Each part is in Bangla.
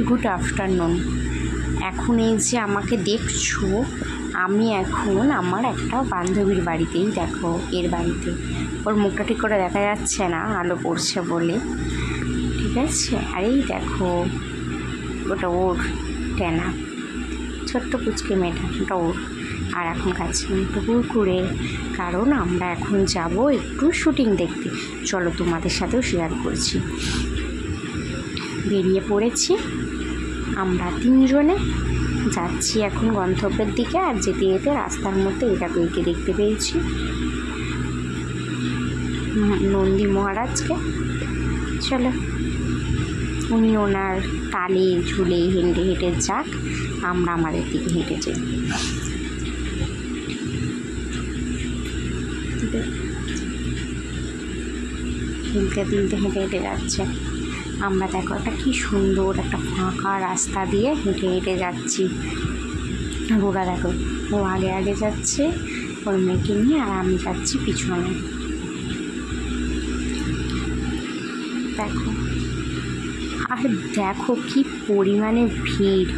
Good afternoon. এখন এই যে আমাকে দেখছো, আমি এখন আমার একটা বান্ধবীর বাড়িতেই, দেখো এর বাড়িতে। ওর মুখটা ঠিক করে দেখা যাচ্ছে না, আলো পড়ছে বলে, ঠিক আছে। আর এই দেখো ওটা ওর টেনা, ছোট্ট পুচকে মেয়েটা, ওটা ওর। আর এখন খাচ্ছি একটু কুরকুরে, কারণ আমরা এখন যাব একটু শুটিং দেখতে। চলো তোমাদের সাথেও শেয়ার করছি। বেরিয়ে পড়েছি আমরা তিনজনে, যাচ্ছি এখন গন্তব্যের দিকে। আর যেতে যেতে রাস্তার মধ্যে এটা একে দেখতে পেয়েছি, নন্দী মহারাজকে। চলো উনি ওনার তালে ঝুলে হেঁটে হেঁটে যাক, আমরা আমাদের দিকে হেঁটে যাই। তিলতে তিলতে হেঁটে হেঁটে যাচ্ছে। আমরা দেখো একটা কী সুন্দর একটা ফাঁকা রাস্তা দিয়ে হেঁটে হেঁটে যাচ্ছি। আর ওরা দেখো, ও আগে আগে যাচ্ছে ওর মেয়েকে নিয়ে, আর আমি যাচ্ছি পিছনে। দেখো, আর দেখো কি পরিমাণে ভিড়,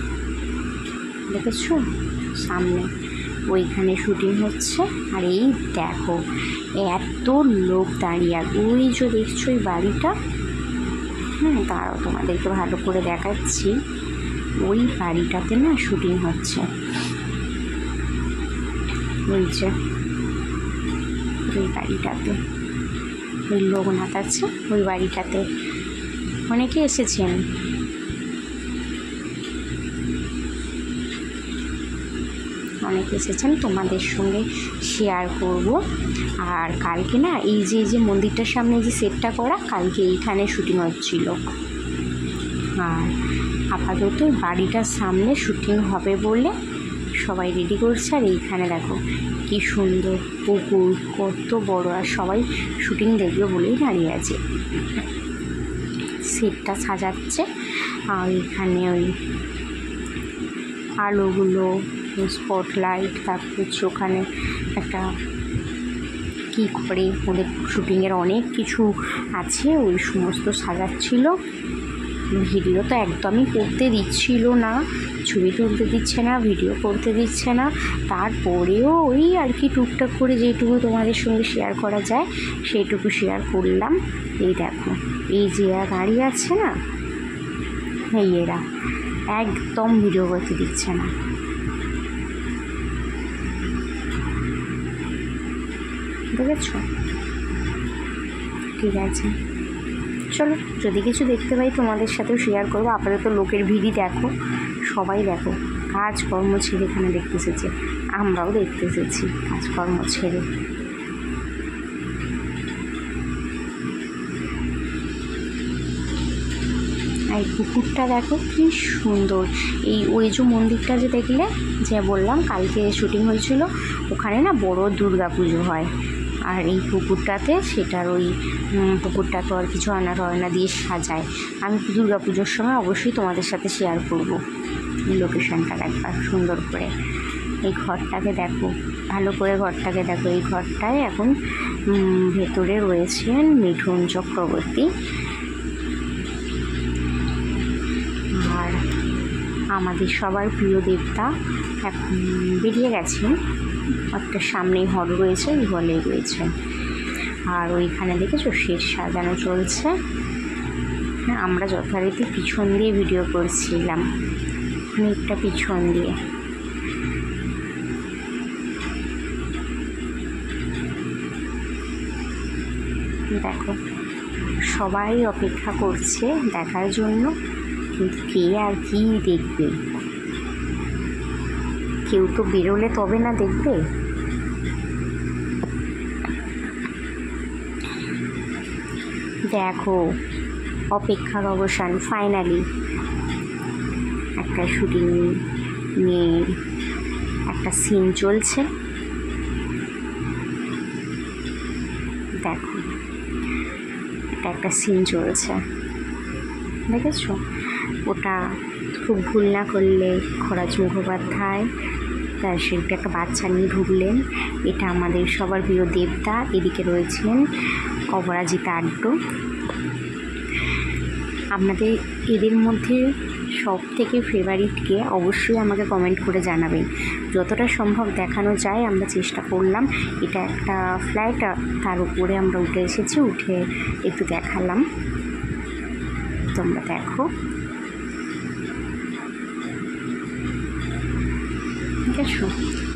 দেখেছো সামনে ওইখানে শুটিং হচ্ছে। আর এই দেখো এত লোক দাঁড়িয়ে, আর ওই যে দেখছো ওই বাড়িটা, তারাও তোমাদেরকে ভালো করে দেখাচ্ছি। ওই বাড়িটাতে না শুটিং হচ্ছে, ওই যে ওই বাড়িটাতে ওই লোকনাথ আছে, ওই বাড়িটাতে অনেকে এসেছেন। তোমাদের সঙ্গে শেয়ার করব। আর কালকে না এই যে মন্দিরটার সামনে যে সেটটা করা, কালকে এইখানে শুটিং হচ্ছিল। আর আপাতত বাড়িটার সামনে শুটিং হবে বলে সবাই রেডি করছে। আর এইখানে দেখো কি সুন্দর পুকুর, কত বড়, আর সবাই শুটিং দেখবে বলেই দাঁড়িয়ে আছে। সেটটা সাজাচ্ছে, আর এখানে ওই আলোগুলো, স্পটলাইট, তারপর হচ্ছে ওখানে একটা কী করে ওদের শুটিংয়ের অনেক কিছু আছে, ওই সমস্ত সাজাচ্ছিল। ভিডিও তো একদমই করতে দিচ্ছিল না, ছবি তুলতে দিচ্ছে না, ভিডিও করতে দিচ্ছে না। তারপরেও ওই আর কি টুকটাক করে যেটুকু তোমাদের সঙ্গে শেয়ার করা যায় সেইটুকু শেয়ার করলাম। এই দেখো এই যে গাড়ি আছে না, এরা একদম ভিডিও করতে দিচ্ছে না। দেখেছো? ঠিক আছে, চলো যদি কিছু দেখতে পাই তোমাদের সাথেও শেয়ার করবো। আপাতত লোকের ভিড়ই দেখো, সবাই দেখো কাজকর্ম ছেড়ে এখানে দেখতে এসেছে, আমরাও দেখতে এসেছি কাজকর্ম ছেড়ে। এই পুকুরটা দেখো কি সুন্দর। ওই যে মন্দিরটা যে দেখলে, যে বললাম কালকে শুটিং হয়েছিল, ওখানে না বড় দুর্গা পুজো হয়। আর এই পুকুরটাতে সেটার ওই পুকুরটাকে আর কিছু আনা রয়না দিয়ে সাজায়। আমি দুর্গা পুজোর সময় অবশ্যই তোমাদের সাথে শেয়ার করব এই লোকেশনটা একবার সুন্দর করে। এই ঘরটাকে দেখো, ভালো করে ঘরটাকে দেখো। এই ঘরটায় এখন ভেতরে রয়েছেন মিঠুন চক্রবর্তী, আর আমাদের সবার প্রিয় দেবতা এখন বেরিয়ে গেছেন। একটা সামনেই হল রয়েছে, এই হলেই রয়েছে। আর ওইখানে দেখেছো শেষ সাজানো চলছে। আমরা যথারীতি পিছন দিয়ে ভিডিও করছিলাম, অনেকটা পিছন দিয়ে। দেখো সবাই অপেক্ষা করছে দেখার জন্য, কিন্তু কে আর কি দেখবে, কেউ তো বেরোলে তবে না দেখবে। দেখো অপেক্ষার অবসান, ফাইনালি একটা শুটিং নিয়ে একটা সিন চলছে। দেখো এটা একটা সিন চলছে, দেখেছো? ওটা খুব ভুল না করলে খরাজ মুখোপাধ্যায় তার শিল্পী একটা বাচ্চা নিয়ে ঢুকলেন। এটা আমাদের সবার প্রিয় দেবতা। এদিকে রয়েছেন অপরাজিতা আড্ড। আপনাদের এদের মধ্যে সব থেকে ফেভারিটকে অবশ্যই আমাকে কমেন্ট করে জানাবেন। যতটা সম্ভব দেখানো যায় আমরা চেষ্টা করলাম। এটা একটা ফ্ল্যাট, তার উপরে আমরা উঠে এসেছি, উঠে একটু দেখালাম, তোমরা দেখো। ঠিক আছে,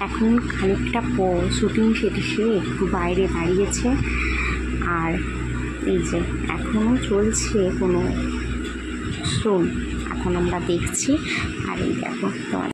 এখন খানিকটা শুটিং সে একটু বাইরে দাঁড়িয়েছে, আর এই যে এখনও চলছে কোনো শুন, এখন আমরা দেখছি। আর এই দেখো তোমার